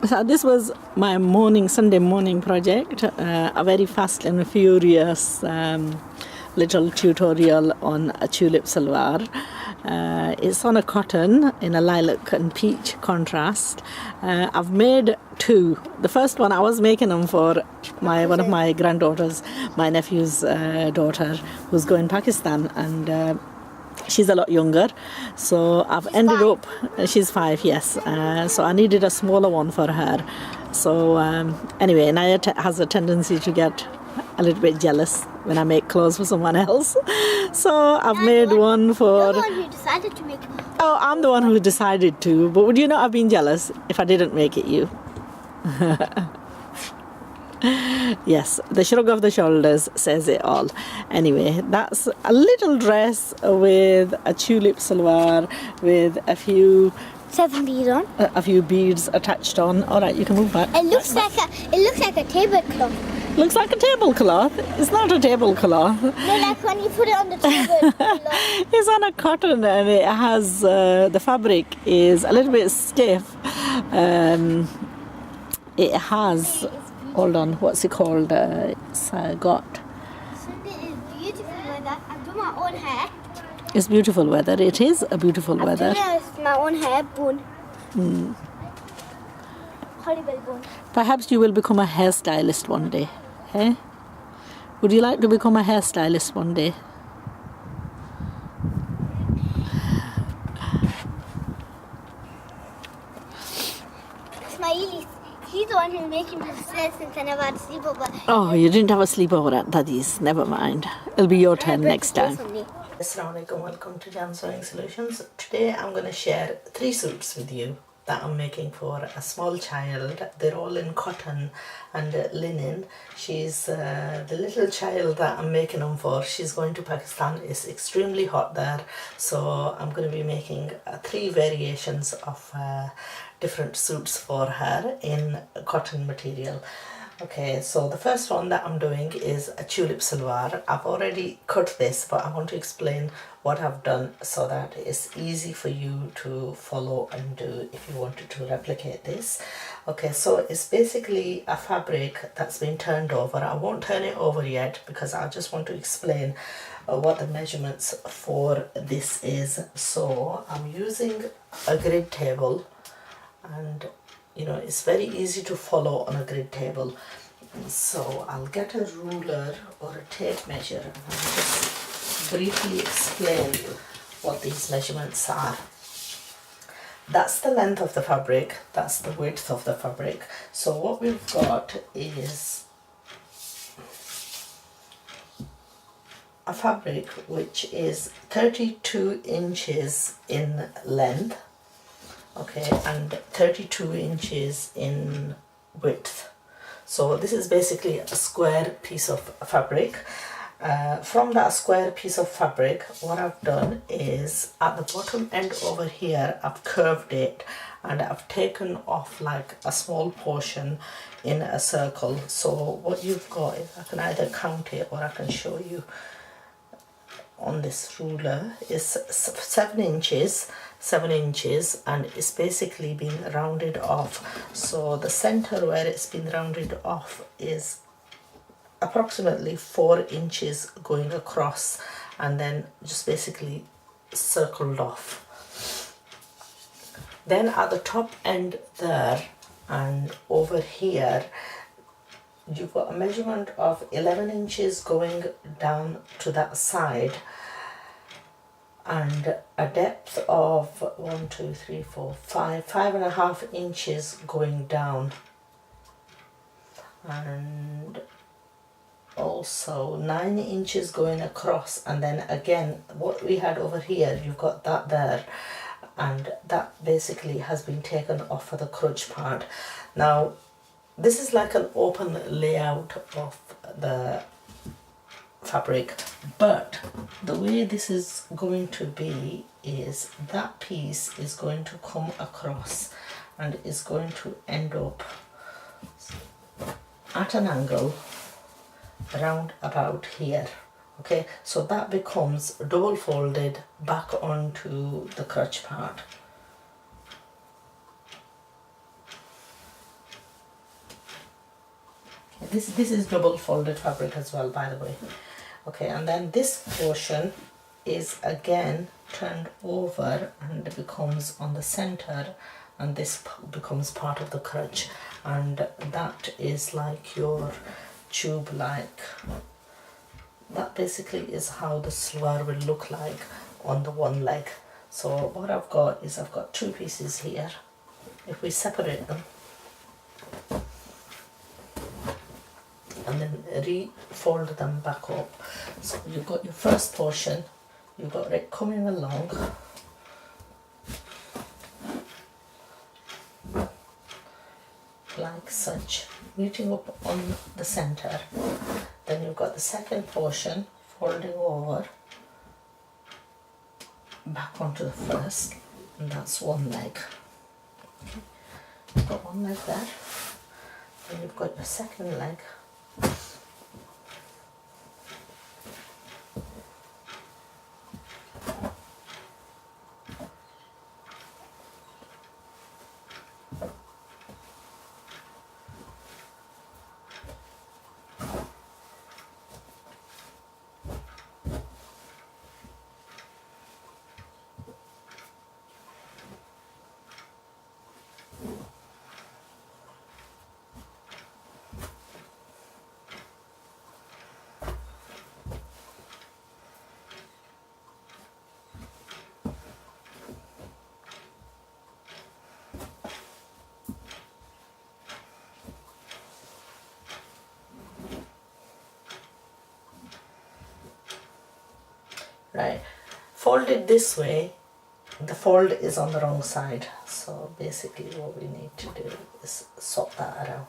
So this was my Sunday morning project, a very fast and furious little tutorial on a tulip salwar. It's on a cotton in a lilac and peach contrast. I've made two. The first one I was making them for one of my granddaughters, my nephew's daughter, who's going to Pakistan, and she's a lot younger, so I've ended up. She's 5, yes. So I needed a smaller one for her. So anyway, Naya has a tendency to get a little bit jealous when I make clothes for someone else. So I've made one for. You're the one who decided to make it. Oh, I'm the one who decided to. But would you not have been jealous if I didn't make it you? Yes, the shrug of the shoulders says it all. Anyway, that's a little dress with a tulip salwar with a few 7 beads on. A few beads attached on. All right, you can move back. It looks like a tablecloth. Looks like a tablecloth. It's not a tablecloth. No, like when you put it on the tablecloth. It's on a cotton, and it has the fabric is a little bit stiff. It has. Hold on, what's it called? It's got. Sunday is beautiful weather. I've done my own hair. It's beautiful weather. It is a beautiful weather. I've done my own hair bun. Horrible bun. Perhaps you will become a hairstylist one day. Eh? Would you like to become a hairstylist one day? Smiley, he's the one who's making me stress since I never had a sleepover. Oh, you didn't have a sleepover at Daddy's. Never mind. It'll be your turn next time. Assalamu alaikum, welcome to Jan Sewing Solutions. Today I'm going to share 3 suits with you that I'm making for a small child. They're all in cotton and linen. She's the little child that I'm making them for. She's going to Pakistan. It's extremely hot there, so I'm going to be making 3 variations of different suits for her in cotton material. Okay, so the first one that I'm doing is a tulip salwar. I've already cut this, but I want to explain what I've done so that it's easy for you to follow and do if you wanted to replicate this. Okay, so it's basically a fabric that's been turned over. I won't turn it over yet because I just want to explain what the measurements for this is. So I'm using a grid table, and you know, it's very easy to follow on a grid table. So I'll get a ruler or a tape measure and I'll just briefly explain what these measurements are. That's the length of the fabric, that's the width of the fabric. So what we've got is a fabric which is 32 inches in length. Okay, and 32 inches in width. So this is basically a square piece of fabric. From that square piece of fabric, what I've done is at the bottom end over here, I've curved it and I've taken off like a small portion in a circle. So what you've got is, I can either count it or I can show you on this ruler, is 7 inches, and it's basically been rounded off. So the center where it's been rounded off is approximately 4 inches going across, and then just basically circled off. Then at the top end there and over here, you've got a measurement of 11 inches going down to that side, and a depth of 5.5 inches going down, and also 9 inches going across. And then again, what we had over here, you've got that there, and that basically has been taken off for the crutch part. Now this is like an open layout of the fabric, but the way this is going to be is that piece is going to come across and is going to end up at an angle around about here. Okay, so that becomes double folded back onto the crotch part. This is double folded fabric as well, by the way. Okay, and then this portion is again turned over and it becomes on the center, and this becomes part of the crutch, and that is like your tube like. That basically is how the salwar will look like on the one leg. So what I've got is I've got two pieces here. If we separate them and then refold them back up, so you've got your first portion, you've got it coming along like such, meeting up on the center. Then you've got the second portion folding over back onto the first, and that's one leg. Okay. You've got one leg there, then you've got your second leg. Right, fold it this way, the fold is on the wrong side, so basically what we need to do is swap that around.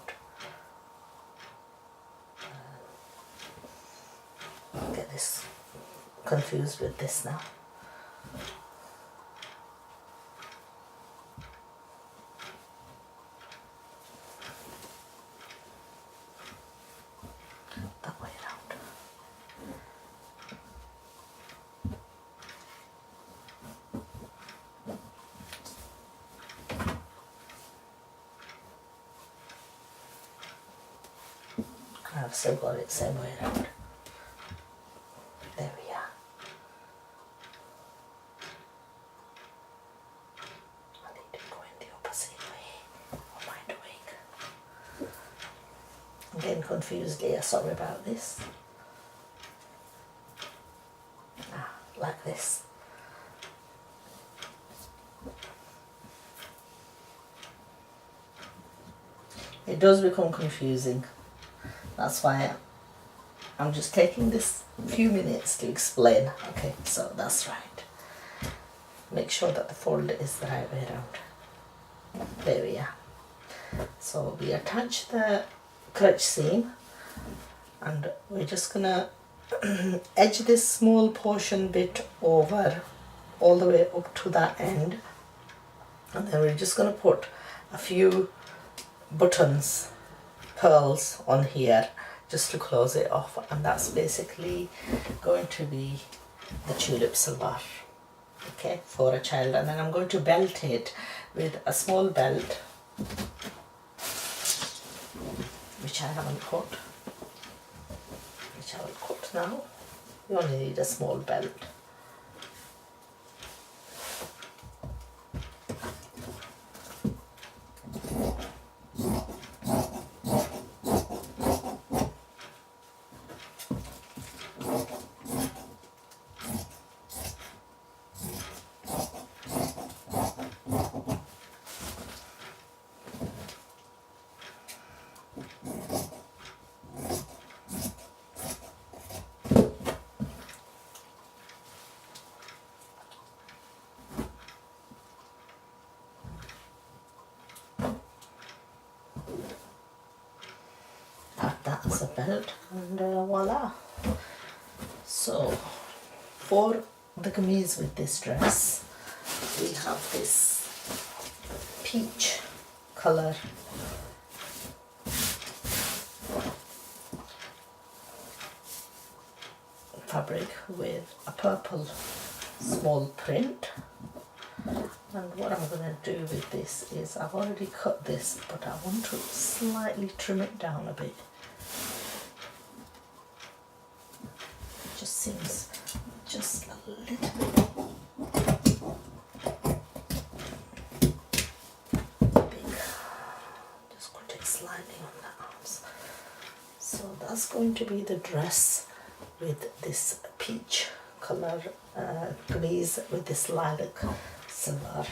Get this confused with this now. That way around. I've still got it same way around. There we are. I need to go in the opposite way. What am I doing? I'm getting confused here, sorry about this. Like this. It does become confusing. That's why I'm just taking this few minutes to explain. Okay, so that's right. Make sure that the fold is the right way around. There we are. So we attach the crutch seam and we're just gonna edge this small portion bit over all the way up to that end, and then we're just gonna put a few buttons, pearls on here just to close it off, and that's basically going to be the tulip salwar, okay, for a child. And then I'm going to belt it with a small belt which I haven't cut, which I will cut now. You only need a small belt. That as a belt, and voila. So for the kameez with this dress, we have this peach color fabric with a purple small print. And what I'm going to do with this is, I've already cut this, but I want to slightly trim it down a bit. a little bit big. Just put it slightly on the arms. So that's going to be the dress with this peach color glaze with this lilac silver.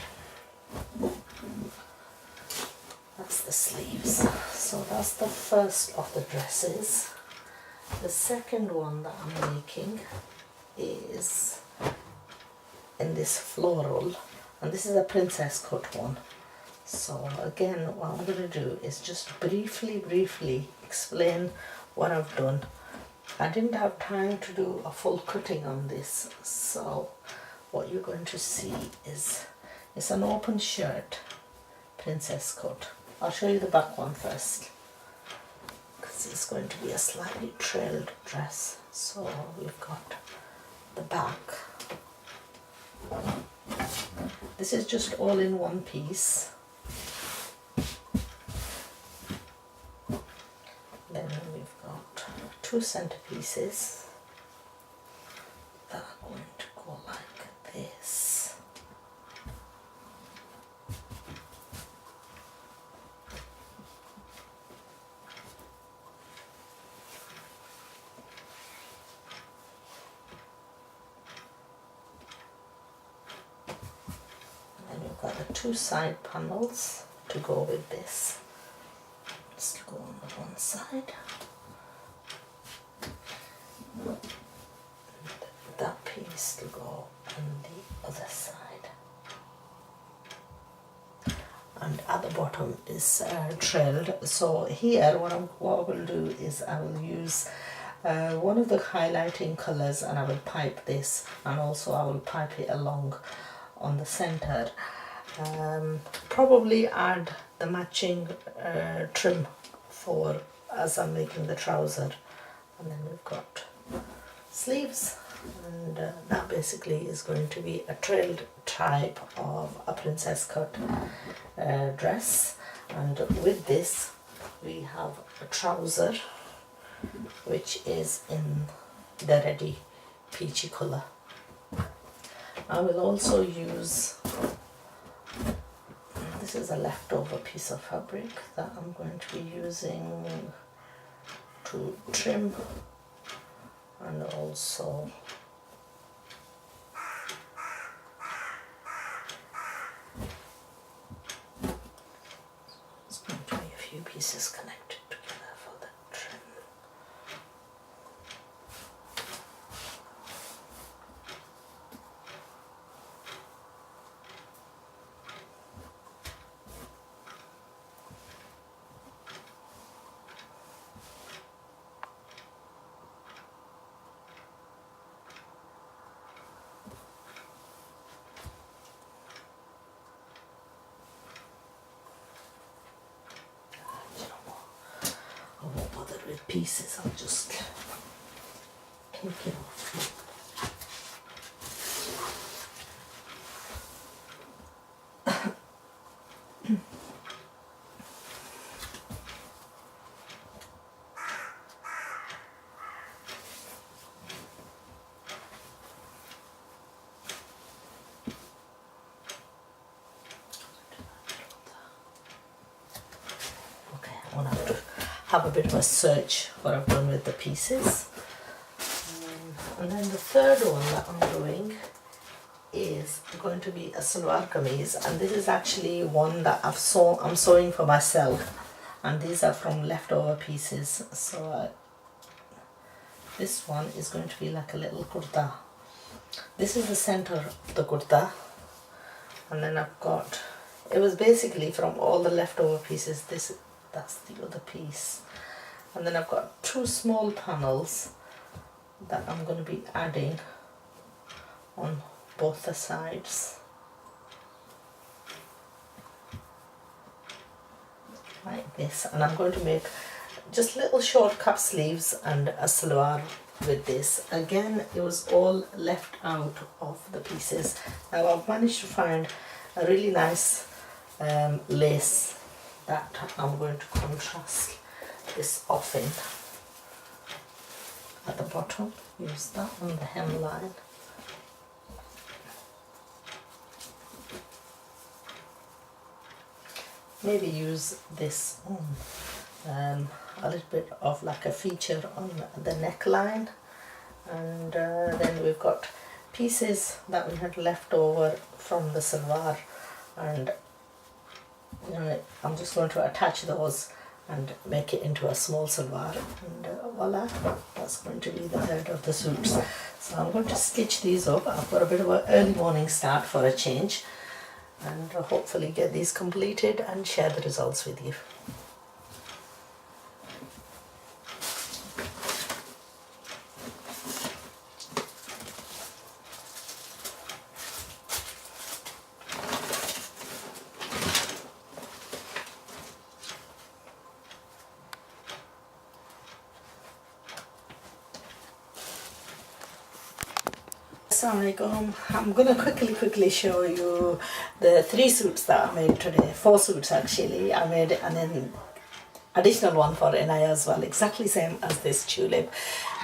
That's the sleeves. So that's the first of the dresses. The second one that I'm making is in this floral, and this is a princess cut one. So again, what I'm going to do is just briefly explain what I've done. I didn't have time to do a full cutting on this, so what you're going to see is it's an open shirt, princess cut. I'll show you the back one first, because it's going to be a slightly trailed dress. So we've got the back. This is just all in one piece. Then we've got two centerpieces that are going to go like this. And we've got the two side panels to go with this. Just go on the one side. That piece to go on the other side. And at the bottom is trailed. So here what I will do is I will use one of the highlighting colors, and I will pipe this, and also I will pipe it along on the center. Probably add the matching trim for as I'm making the trouser. And then we've got sleeves, and that basically is going to be a trailed type of a princess cut dress. And with this we have a trouser which is in the ready peachy color. I will also use, this is a leftover piece of fabric that I'm going to be using to trim, and also it's going to be a few pieces connected together for the trim. I won't bother with pieces, I'll just take it off. Okay, I'm going to have to have a bit of a search what I've done with the pieces. And then the third one that I'm doing is going to be a salwar kameez, and this is actually one that I'm sewing for myself, and these are from leftover pieces. So this one is going to be like a little kurta. This is the center of the kurta, and then I've got, it was basically from all the leftover pieces, that's the other piece. And then I've got two small panels that I'm going to be adding on both the sides, like this. And I'm going to make just little short cuff sleeves and a salwar with this. Again, it was all left out of the pieces. Now I've managed to find a really nice lace that I'm going to contrast this off in at the bottom. Use that on the hemline. maybe use this a little bit of like a feature on the neckline. And then we've got pieces that we had left over from the salwar, and you know, I'm just going to attach those and make it into a small salwar, and voila, that's going to be the head of the suits. So I'm going to stitch these up. I've got a bit of an early morning start for a change, and hopefully get these completed and share the results with you. Assalamualaikum. I'm going to quickly show you the 3 suits that I made today. 4 suits actually. I made an additional one for Inaya as well, exactly same as this Tulip,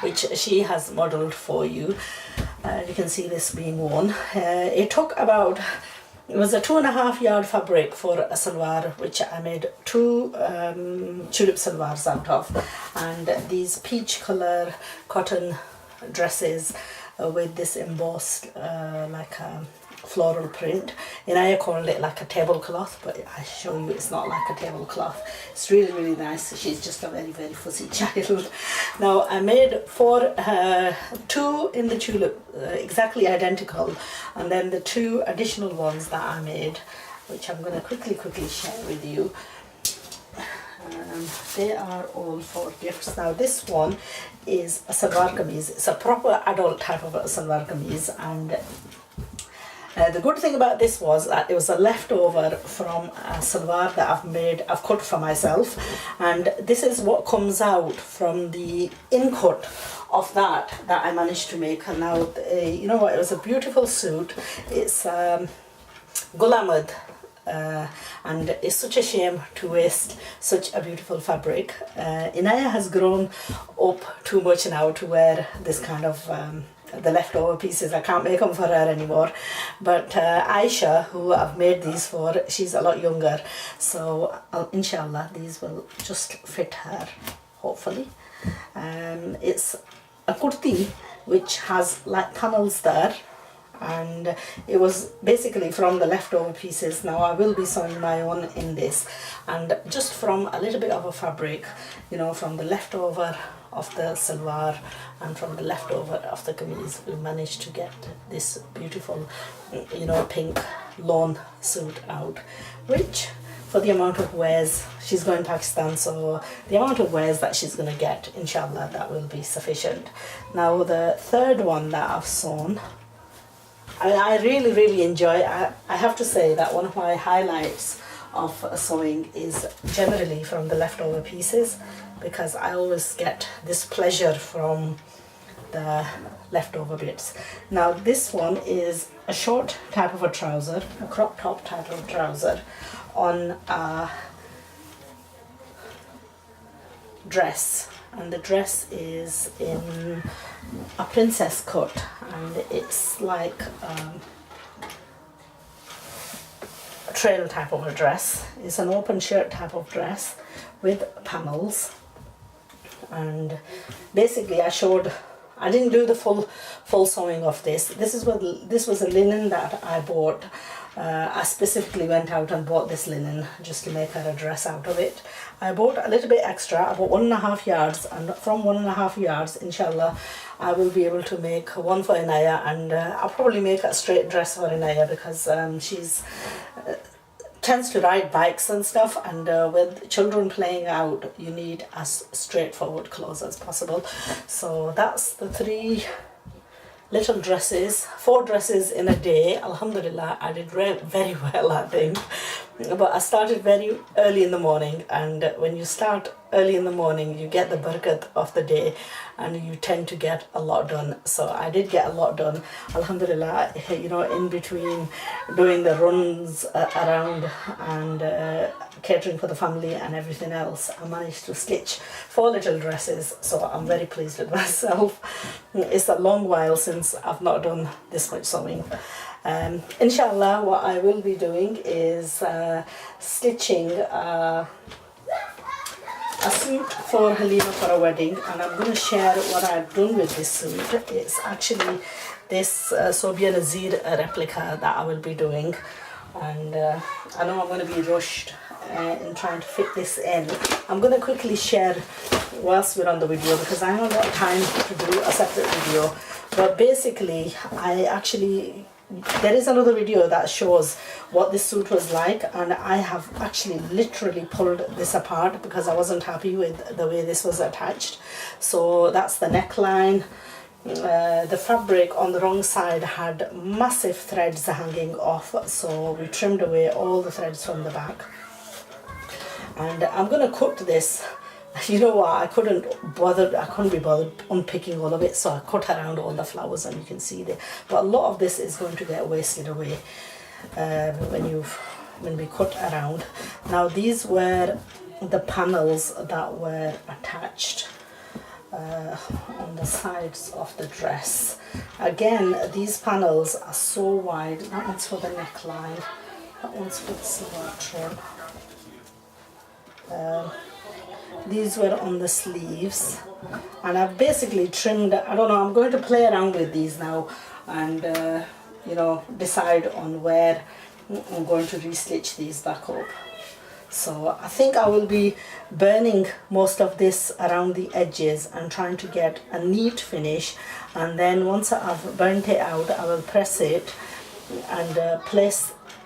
which she has modelled for you. You can see this being worn. It was a 2.5 yard fabric for a salwar, which I made 2 tulip salwars out of, and these peach colour cotton dresses with this embossed like a floral print. And I called it like a tablecloth, but I show you it's not like a tablecloth. It's really nice. She's just a very fussy child. Now I made 2 in the tulip, exactly identical, and then the 2 additional ones that I made, which I'm going to quickly share with you. They are all for gifts. Now this one is a salwar kameez. It's a proper adult type of a salwar kameez, and the good thing about this was that it was a leftover from a salwar that I've cut for myself, and this is what comes out from the in-cut of that I managed to make. And now you know what, it was a beautiful suit. It's Gul Ahmed. And it's such a shame to waste such a beautiful fabric. Inaya has grown up too much now to wear this kind of the leftover pieces. I can't make them for her anymore, but Aisha, who I've made these for, she's a lot younger, so inshallah these will just fit her, hopefully. It's a kurti which has like panels there, and it was basically from the leftover pieces. Now I will be sewing my own in this, and just from a little bit of a fabric, you know, from the leftover of the salwar and from the leftover of the kameez, we managed to get this beautiful, you know, pink lawn suit out, which for the amount of wears, she's going to Pakistan, so the amount of wears that she's going to get, inshallah, that will be sufficient. Now the third one that I've sewn, I really enjoy. I have to say that one of my highlights of sewing is generally from the leftover pieces, because I always get this pleasure from the leftover bits. Now this one is a short type of a trouser, a crop top type of trouser on a dress, and the dress is in a princess cut, and it's like a trail type of a dress. It's an open shirt type of dress with panels, and basically I didn't do the full sewing of this. This was a linen that I bought. I specifically went out and bought this linen just to make her a dress out of it. I bought a little bit extra. I bought 1.5 yards, and from 1.5 yards, inshallah, I will be able to make one for Inaya, and I'll probably make a straight dress for Inaya, because she's tends to ride bikes and stuff, and with children playing out, you need as straightforward clothes as possible. So that's the 3 little dresses, 4 dresses in a day. Alhamdulillah, I did very well, I think. But I started very early in the morning, and when you start early in the morning, you get the barakat of the day, and you tend to get a lot done. So I did get a lot done, alhamdulillah. You know, in between doing the runs around and catering for the family and everything else, I managed to stitch 4 little dresses, so I'm very pleased with myself. It's a long while since I've not done this much sewing. Inshallah, what I will be doing is stitching a suit for Halima for a wedding, and I'm going to share what I've done with this suit. It's actually this Sobia Nazir replica that I will be doing, and I know I'm going to be rushed in trying to fit this in. I'm going to quickly share whilst we're on the video, because I haven't got time to do a separate video. But basically, there is another video that shows what this suit was like, and I have actually literally pulled this apart because I wasn't happy with the way this was attached. So that's the neckline. The fabric on the wrong side had massive threads hanging off, so we trimmed away all the threads from the back. And I'm going to cut this. You know what, I couldn't be bothered unpicking all of it, so I cut around all the flowers, and you can see there. But a lot of this is going to get wasted away when we cut around. Now these were the panels that were attached on the sides of the dress. Again, these panels are so wide. That one's for the neckline, that one's for the salwar trim. These were on the sleeves, and I've basically trimmed, I don't know, I'm going to play around with these now and you know, decide on where I'm going to re-stitch these back up. So I think I will be burning most of this around the edges and trying to get a neat finish, and then once I've burnt it out, I will press it and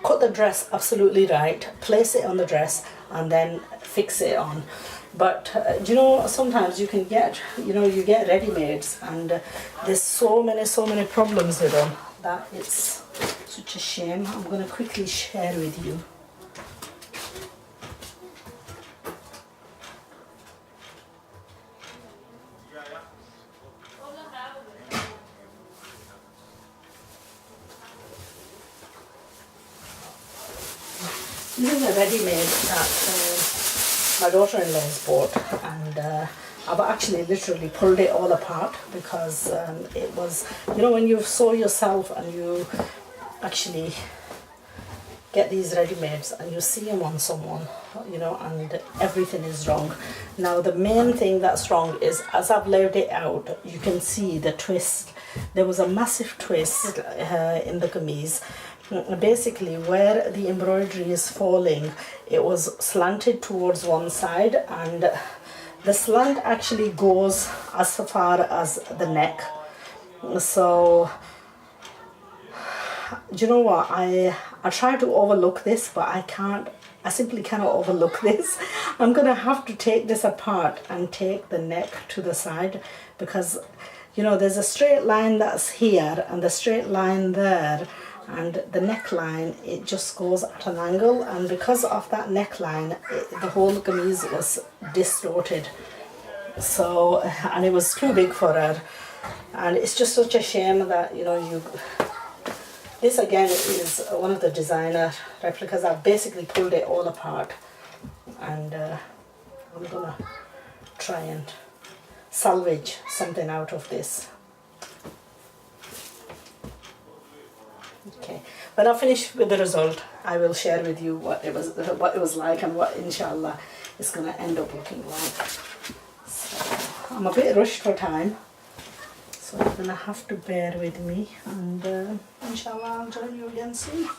cut the dress absolutely right, place it on the dress, and then fix it on. But you know, sometimes you can get, you get ready-mades, and there's so many problems with them that it's such a shame. I'm going to quickly share with you. This is a ready-made that my daughter-in-law's bought, and I've actually literally pulled it all apart because it was, when you sew yourself and you actually get these ready-mades and you see them on someone, and everything is wrong. Now the main thing that's wrong is, as I've laid it out, you can see the twist. There was a massive twist in the kameez. Basically, where the embroidery is falling, it was slanted towards one side, and the slant actually goes as far as the neck. So do you know what, I try to overlook this, but I simply cannot overlook this. I'm gonna have to take this apart and take the neck to the side, because there's a straight line that's here and the straight line there, and the neckline, it just goes at an angle, and because of that neckline, the whole kameez was distorted. So, and it was too big for her, and it's just such a shame that this again is one of the designer replicas. I've basically pulled it all apart, and I'm gonna try and salvage something out of this. Okay, when I finish with the result, I will share with you what it was like and what inshallah it's gonna end up looking like. So I'm a bit rushed for time, so you're gonna have to bear with me, and inshallah I'll join you again soon.